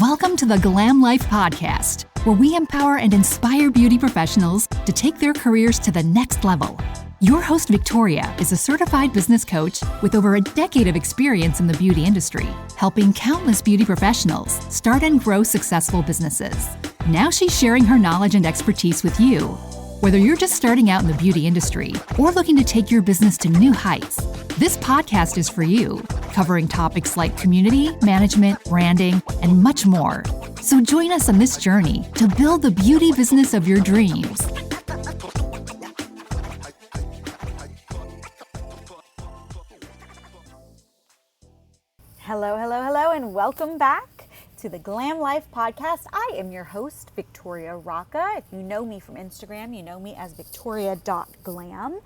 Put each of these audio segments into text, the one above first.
Welcome to the Glam Life Podcast, where we empower and inspire beauty professionals to take their careers to the next level. Your host, Victoria, is a certified business coach with over a decade of experience in the beauty industry, helping countless beauty professionals start and grow successful businesses. Now she's sharing her knowledge and expertise with you. Whether you're just starting out in the beauty industry or looking to take your business to new heights, this podcast is for you, covering topics like community, management, branding, and much more. So join us on this journey to build the beauty business of your dreams. Hello, and welcome back to the Glam Life Podcast. I am your host, Victoria Rocca. If you know me from Instagram, you know me as victoria.glam.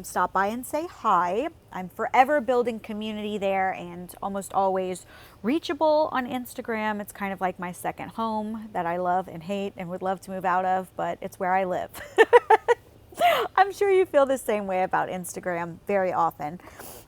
Stop by and say hi. I'm forever building community there and almost always reachable on Instagram. It's kind of like my second home that I love and hate and would love to move out of, but it's where I live. I'm sure you feel the same way about Instagram very often.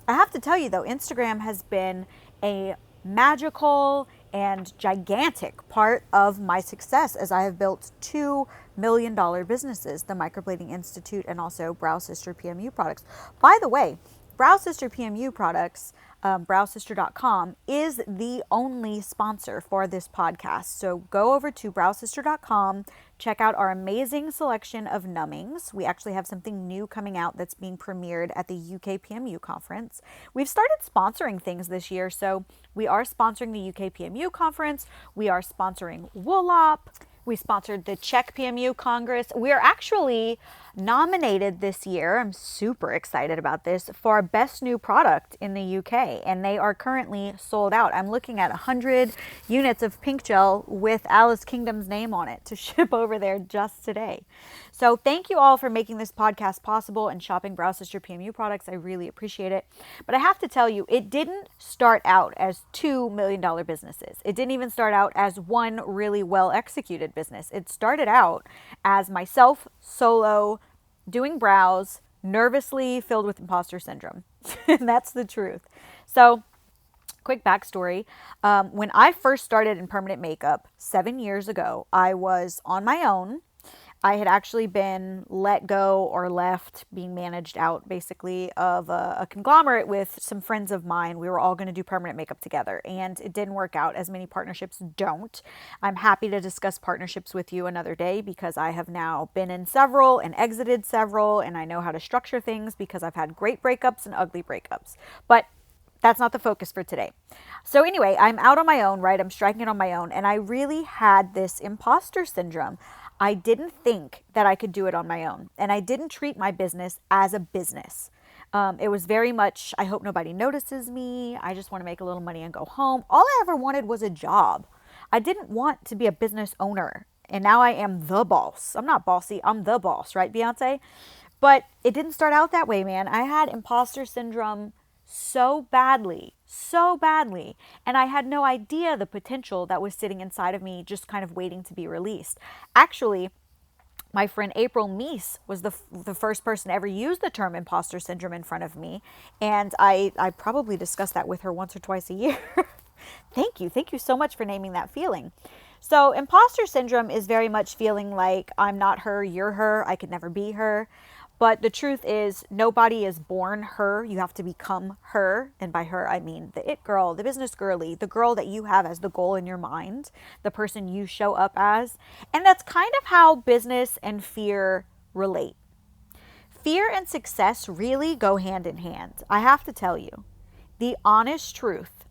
I have to tell you though, Instagram has been a magical and gigantic part of my success as I have built $2 million businesses, the Microblading Institute and also Brow Sister PMU products. By the way, Brow Sister PMU products, browsister.com is the only sponsor for this podcast. So go over to browsister.com, check out our amazing selection of numbings. We actually have something new coming out that's being premiered at the UK PMU conference. We've started sponsoring things this year. So we are sponsoring the UK PMU conference. We are sponsoring Woolop. We sponsored the Czech PMU Congress. We are actually nominated this year, I'm super excited about this, for our best new product in the UK, and they are currently sold out. I'm looking at 100 units of pink gel with Alice Kingdom's name on it to ship over there just today. So thank you all for making this podcast possible and shopping Brow Sister PMU products. I really appreciate it. But I have to tell you, it didn't start out as $2 million businesses. It didn't even start out as one really well executed business. It started out as myself solo doing brows, nervously filled with imposter syndrome. And that's the truth. So quick backstory. When I first started in permanent makeup 7 years ago, I was on my own. I had actually been let go or left, being managed out basically of a conglomerate with some friends of mine. We were all going to do permanent makeup together and it didn't work out, as many partnerships don't. I'm happy to discuss partnerships with you another day because I have now been in several and exited several, and I know how to structure things because I've had great breakups and ugly breakups. But that's not the focus for today. So anyway, I'm out on my own, right? I'm striking it on my own. And I really had this imposter syndrome. I didn't think that I could do it on my own. And I didn't treat my business as a business. It was very much, I hope nobody notices me. I just want to make a little money and go home. All I ever wanted was a job. I didn't want to be a business owner. And now I am the boss. I'm not bossy. I'm the boss, right, Beyonce? But it didn't start out that way, man. I had imposter syndrome so badly, and I had no idea the potential that was sitting inside of me, just kind of waiting to be released. Actually, my friend April Meese was the first person to ever use the term imposter syndrome in front of me, and I probably discuss that with her once or twice a year. Thank you so much for naming that feeling. So imposter syndrome is very much feeling like I'm not her, you're her, I could never be her. But the truth is, nobody is born her. You have to become her. And by her, I mean the it girl, the business girly, the girl that you have as the goal in your mind, the person you show up as. And that's kind of how business and fear relate. Fear and success really go hand in hand. I have to tell you, the honest truth,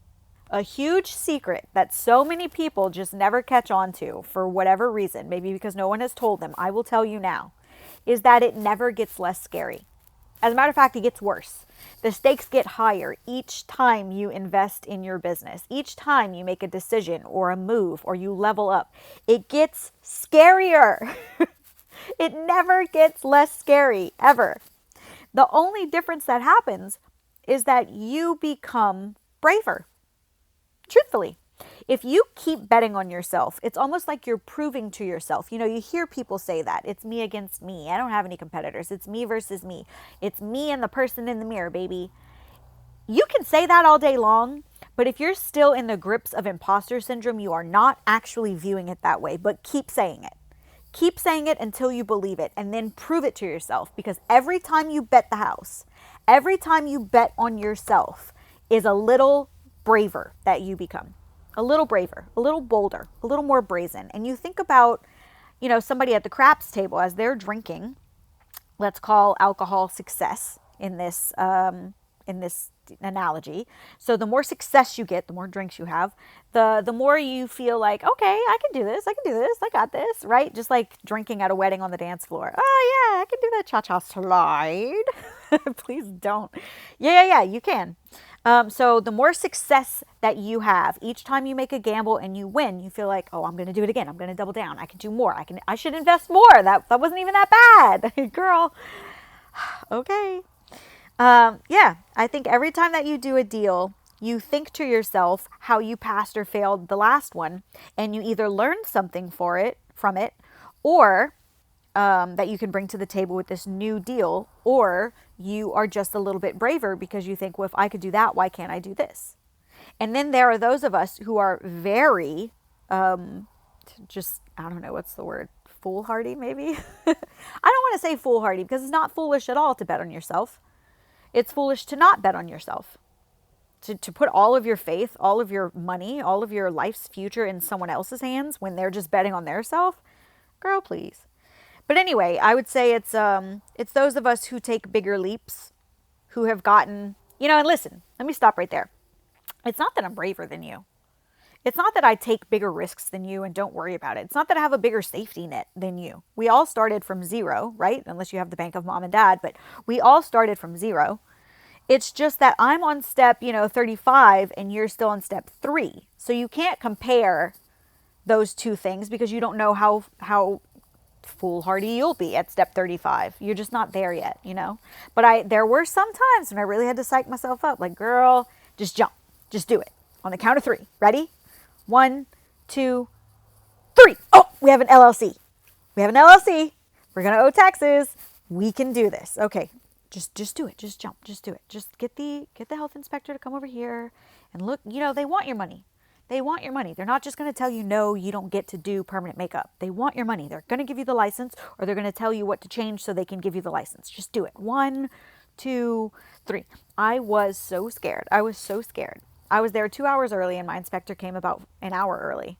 a huge secret that so many people just never catch on to for whatever reason, maybe because no one has told them, I will tell you now, is that it never gets less scary. As a matter of fact, it gets worse. The stakes get higher each time you invest in your business. Each time you make a decision or a move or you level up, it gets scarier. It never gets less scary, ever. The only difference that happens is that you become braver. Truthfully. If you keep betting on yourself, it's almost like you're proving to yourself. You know, you hear people say that. It's me against me. I don't have any competitors. It's me versus me. It's me and the person in the mirror, baby. You can say that all day long, But if you're still in the grips of imposter syndrome, you are not actually viewing it that way, but keep saying it. Keep saying it until you believe it, and then prove it to yourself, because every time you bet the house, every time you bet on yourself is a little braver that you become. A little braver, a little bolder, a little more brazen. And you think about, somebody at the craps table as they're drinking. Let's call alcohol success in this analogy. So the more success you get, the more drinks you have, the more you feel like, okay, I can do this, I got this, right? Just like drinking at a wedding on the dance floor. Oh yeah, I can do that cha-cha slide. Please don't. Yeah, you can. So the more success that you have, each time you make a gamble and you win, you feel like, oh, I'm going to do it again. I'm going to double down. I can do more. I should invest more. That wasn't even that bad. Girl. Okay. I think every time that you do a deal, you think to yourself how you passed or failed the last one, and you either learned something from it, or that you can bring to the table with this new deal, or you are just a little bit braver because you think, well, if I could do that, why can't I do this? And then there are those of us who are very, I don't know, what's the word? Foolhardy, maybe? I don't want to say foolhardy, because it's not foolish at all to bet on yourself. It's foolish to not bet on yourself. To put all of your faith, all of your money, all of your life's future in someone else's hands when they're just betting on their self. Girl, please. But anyway, I would say it's those of us who take bigger leaps, who have gotten, and listen, let me stop right there. It's not that I'm braver than you. It's not that I take bigger risks than you and don't worry about it. It's not that I have a bigger safety net than you. We all started from zero, right? Unless you have the bank of mom and dad, but we all started from zero. It's just that I'm on step, 35 and you're still on step 3. So you can't compare those two things, because you don't know how foolhardy you'll be at step 35. You're just not there yet, But there were some times when I really had to psych myself up. Like, girl, just jump. Just do it. On the count of 3. Ready? 1, 2, 3. Oh, we have an LLC. We're going to owe taxes. We can do this. Okay. Just do it. Just jump. Just do it. Just get the health inspector to come over here and look. They want your money. They want your money. They're not just going to tell you, no, you don't get to do permanent makeup. They want your money. They're going to give you the license, or they're going to tell you what to change so they can give you the license. Just do it. 1, 2, 3. I was so scared. I was there 2 hours early, and my inspector came about an hour early.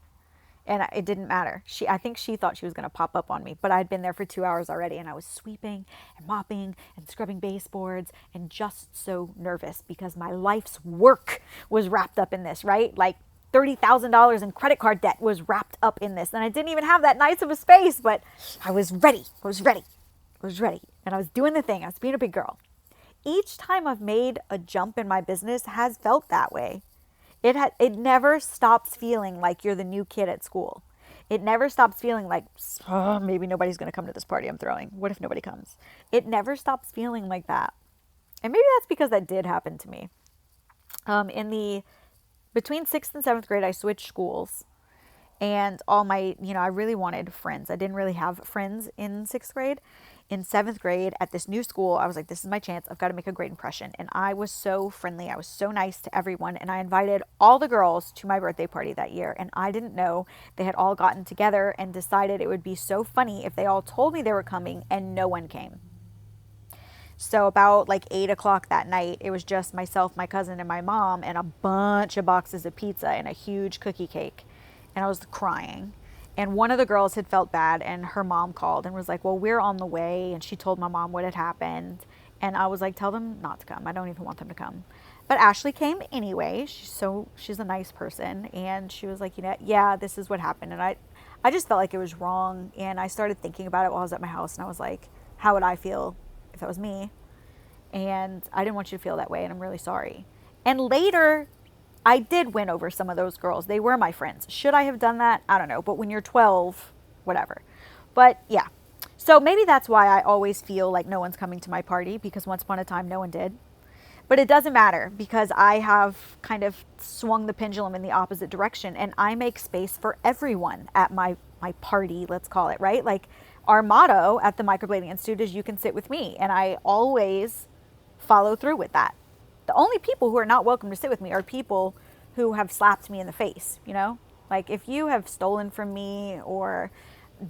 And it didn't matter. I think she thought she was going to pop up on me, but I'd been there for 2 hours already, and I was sweeping and mopping and scrubbing baseboards and just so nervous because my life's work was wrapped up in this, right? Like $30,000 in credit card debt was wrapped up in this. And I didn't even have that nice of a space, but I was ready. And I was doing the thing. I was being a big girl. Each time I've made a jump in my business has felt that way. It never stops feeling like you're the new kid at school. It never stops feeling like, oh, maybe nobody's going to come to this party I'm throwing. What if nobody comes? It never stops feeling like that. And maybe that's because that did happen to me. Between 6th and 7th grade, I switched schools. And I really wanted friends. I didn't really have friends in 6th grade. In 7th grade at this new school, I was like, this is my chance. I've got to make a great impression. And I was so friendly. I was so nice to everyone. And I invited all the girls to my birthday party that year. And I didn't know they had all gotten together and decided it would be so funny if they all told me they were coming and no one came. So about like 8 o'clock that night, it was just myself, my cousin, and my mom, and a bunch of boxes of pizza and a huge cookie cake. And I was crying. And one of the girls had felt bad, and her mom called and was like, well, we're on the way. And she told my mom what had happened. And I was like, tell them not to come. I don't even want them to come. But Ashley came anyway. She's a nice person. And she was like, yeah, this is what happened. And I just felt like it was wrong. And I started thinking about it while I was at my house. And I was like, how would I feel if that was me? And I didn't want you to feel that way. And I'm really sorry. And later, I did win over some of those girls. They were my friends. Should I have done that? I don't know. But when you're 12, whatever. But yeah. So maybe that's why I always feel like no one's coming to my party, because once upon a time, no one did. But it doesn't matter, because I have kind of swung the pendulum in the opposite direction, and I make space for everyone at my party, let's call it, right? Like our motto at the Microblading Institute is you can sit with me. And I always follow through with that. The only people who are not welcome to sit with me are people who have slapped me in the face, you know? Like if you have stolen from me or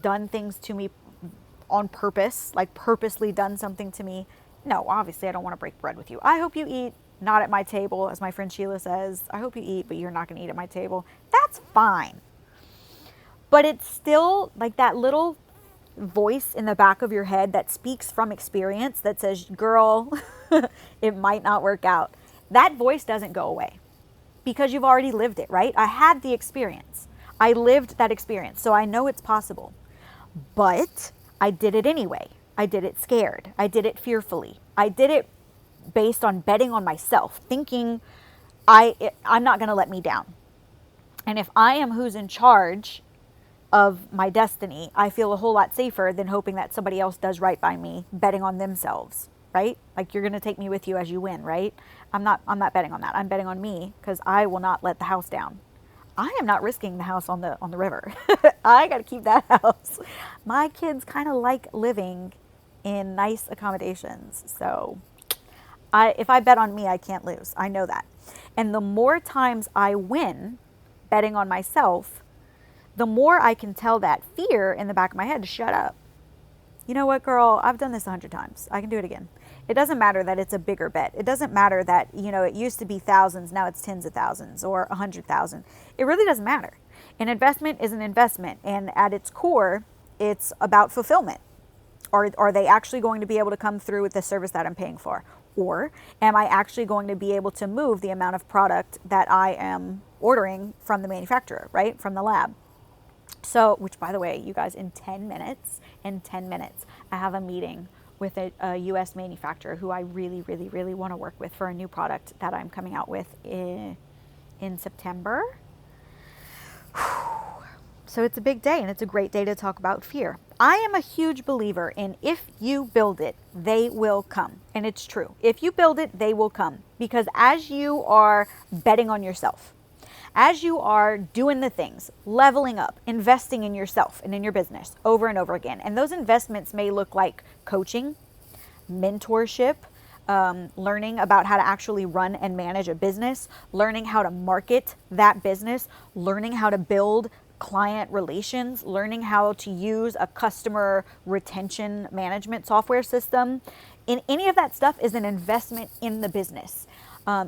done things to me on purpose, like purposely done something to me, no, obviously I don't want to break bread with you. I hope you eat, not at my table, as my friend Sheila says. I hope you eat, but you're not going to eat at my table. That's fine. But it's still like that little voice in the back of your head that speaks from experience that says, girl, it might not work out. That voice doesn't go away because you've already lived it, right? I had the experience. I lived that experience, so I know it's possible. But I did it anyway. I did it scared. I did it fearfully. I did it based on betting on myself, thinking I'm not going to let me down. And if I am who's in charge of my destiny, I feel a whole lot safer than hoping that somebody else does right by me, betting on themselves, right? Like you're going to take me with you as you win, right? I'm not betting on that. I'm betting on me because I will not let the house down. I am not risking the house on the river. I got to keep that house. My kids kind of like living in nice accommodations. So if I bet on me, I can't lose. I know that. And the more times I win betting on myself, the more I can tell that fear in the back of my head to shut up. You know what, girl? I've done this 100 times. I can do it again. It doesn't matter that it's a bigger bet. It doesn't matter that, it used to be thousands, now it's tens of thousands or 100,000. It really doesn't matter. An investment is an investment. And at its core, it's about fulfillment. Are they actually going to be able to come through with the service that I'm paying for? Or am I actually going to be able to move the amount of product that I am ordering from the manufacturer, right? From the lab. So, which by the way, you guys, in 10 minutes, I have a meeting with a U.S. manufacturer who I really, really, really want to work with for a new product that I'm coming out with in September. So it's a big day, and it's a great day to talk about fear. I am a huge believer in if you build it, they will come. And it's true. If you build it, they will come. Because as you are betting on yourself, as you are doing the things, leveling up, investing in yourself and in your business over and over again. And those investments may look like coaching, mentorship, learning about how to actually run and manage a business, learning how to market that business, learning how to build client relations, learning how to use a customer retention management software system. And any of that stuff is an investment in the business.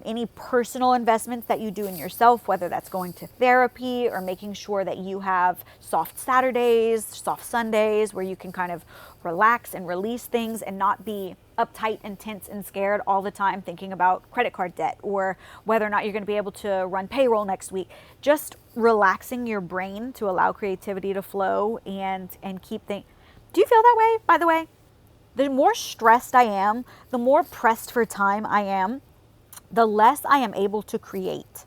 Any personal investments that you do in yourself, whether that's going to therapy or making sure that you have soft Saturdays, soft Sundays, where you can kind of relax and release things and not be uptight and tense and scared all the time thinking about credit card debt or whether or not you're going to be able to run payroll next week. Just relaxing your brain to allow creativity to flow and keep things. Do you feel that way, by the way? The more stressed I am, the more pressed for time I am, the less I am able to create.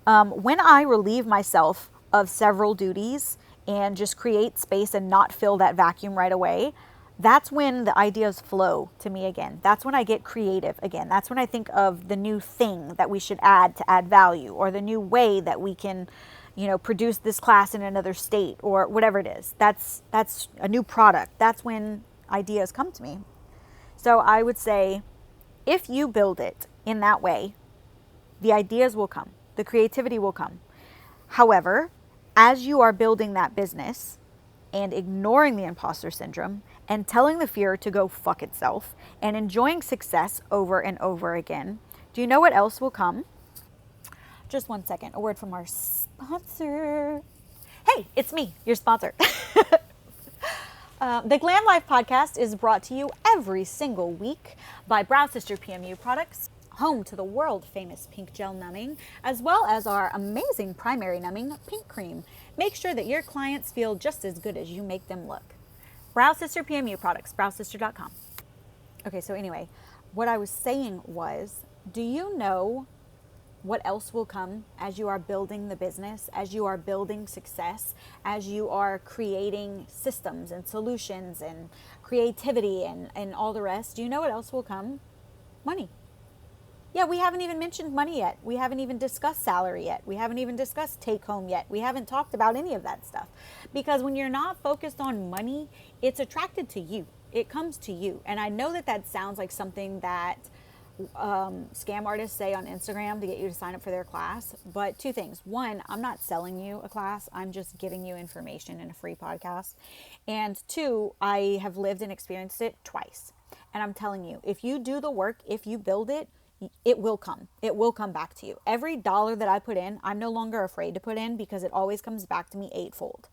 When I relieve myself of several duties and just create space and not fill that vacuum right away, that's when the ideas flow to me again. That's when I get creative again. That's when I think of the new thing that we should add to add value, or the new way that we can, produce this class in another state, or whatever it is. That's a new product. That's when ideas come to me. So I would say, if you build it in that way, the ideas will come, the creativity will come. However, as you are building that business and ignoring the imposter syndrome and telling the fear to go fuck itself and enjoying success over and over again, do you know what else will come? Just 1 second, a word from our sponsor. Hey, it's me, your sponsor. The Glam Life podcast is brought to you every single week by Brow Sister PMU Products, home to the world famous pink gel numbing, as well as our amazing primary numbing pink cream. Make sure that your clients feel just as good as you make them look. Brow Sister PMU Products, browsister.com. Okay, so anyway, what I was saying was, do you know what else will come as you are building the business, as you are building success, as you are creating systems and solutions and creativity and all the rest? Do you know what else will come? Money. Yeah, we haven't even mentioned money yet. We haven't even discussed salary yet. We haven't even discussed take home yet. We haven't talked about any of that stuff. Because when you're not focused on money, it's attracted to you. It comes to you. And I know that sounds like something that scam artists say on Instagram to get you to sign up for their class. But two things. One, I'm not selling you a class. I'm just giving you information in a free podcast. And two, I have lived and experienced it twice. And I'm telling you, if you do the work, if you build it, it will come. It will come back to you. Every dollar that I put in, I'm no longer afraid to put in because it always comes back to me eightfold.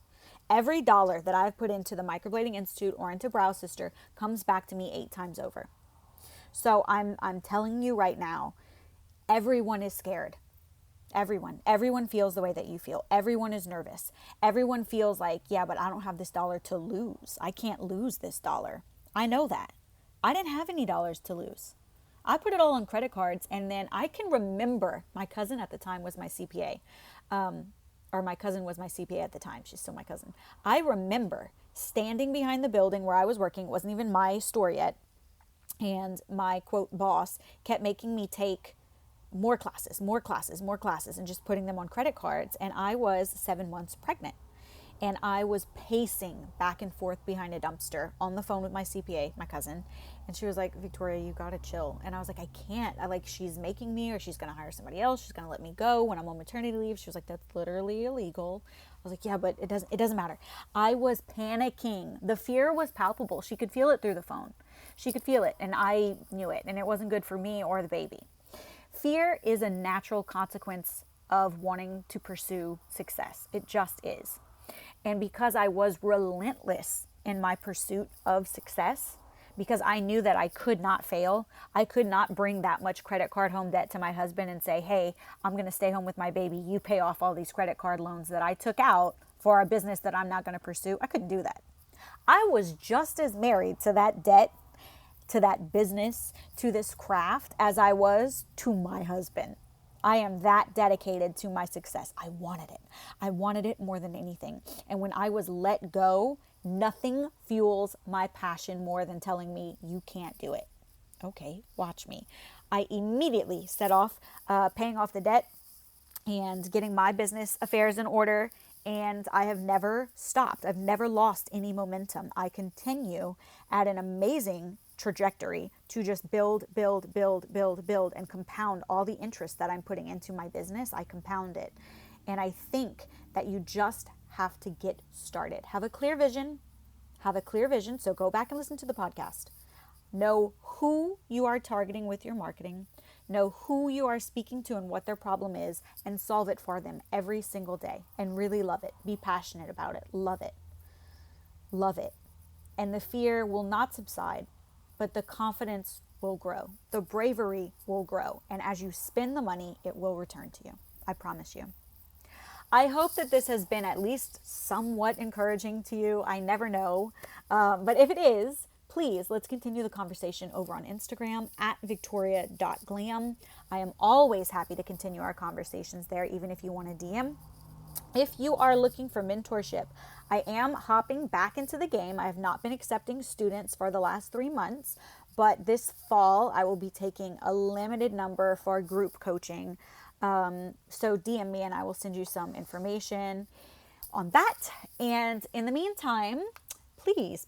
Every dollar that I've put into the Microblading Institute or into Brow Sister comes back to me 8 times over. So I'm telling you right now, everyone is scared. Everyone feels the way that you feel. Everyone is nervous. Everyone feels like, yeah, but I don't have this dollar to lose. I can't lose this dollar. I know that. I didn't have any dollars to lose. I put it all on credit cards, and then I can remember my cousin at the time was my CPA, or my cousin was my CPA at the time. She's still my cousin. I remember standing behind the building where I was working. It wasn't even my store yet. And my quote boss kept making me take more classes, and just putting them on credit cards. And I was 7 months pregnant. And I was pacing back and forth behind a dumpster on the phone with my CPA, my cousin. And she was like, Victoria, you got to chill. And I was like, I can't. She's making me, or she's going to hire somebody else. She's going to let me go when I'm on maternity leave. She was like, that's literally illegal. I was like, yeah, but it doesn't matter. I was panicking. The fear was palpable. She could feel it through the phone. She could feel it. And I knew it. And it wasn't good for me or the baby. Fear is a natural consequence of wanting to pursue success. It just is. And because I was relentless in my pursuit of success, because I knew that I could not fail, I could not bring that much credit card home debt to my husband and say, hey, I'm going to stay home with my baby. You pay off all these credit card loans that I took out for a business that I'm not going to pursue. I couldn't do that. I was just as married to that debt, to that business, to this craft as I was to my husband. I am that dedicated to my success. I wanted it. I wanted it more than anything. And when I was let go, nothing fuels my passion more than telling me you can't do it. Okay, watch me. I immediately set off paying off the debt and getting my business affairs in order. And I have never stopped. I've never lost any momentum. I continue at an amazing trajectory to just build, and compound all the interest that I'm putting into my business. I compound it. And I think that you just have to get started. Have a clear vision. So go back and listen to the podcast. Know who you are targeting with your marketing. Know who you are speaking to and what their problem is, and solve it for them every single day. And really love it. Be passionate about it. Love it. Love it. And the fear will not subside, but the confidence will grow. The bravery will grow. And as you spend the money, it will return to you. I promise you. I hope that this has been at least somewhat encouraging to you. I never know. But if it is, please, let's continue the conversation over on Instagram at victoria.glam. I am always happy to continue our conversations there, even if you want to DM. If you are looking for mentorship, I am hopping back into the game. I have not been accepting students for the last 3 months, but this fall I will be taking a limited number for group coaching. So DM me and I will send you some information on that. And in the meantime, please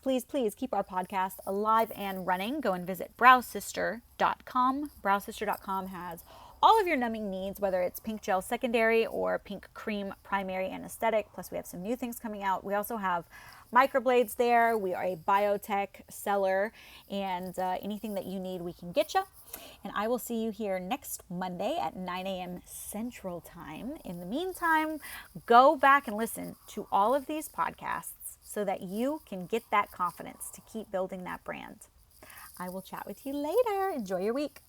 keep our podcast alive and running. Go and visit browsister.com. Browsister.com has all of your numbing needs, whether it's pink gel secondary or pink cream primary and aesthetic. Plus we have some new things coming out. We also have microblades there. We are a biotech seller, and anything that you need, we can get you. And I will see you here next Monday at 9 a.m. Central Time. In the meantime, go back and listen to all of these podcasts so that you can get that confidence to keep building that brand. I will chat with you later. Enjoy your week.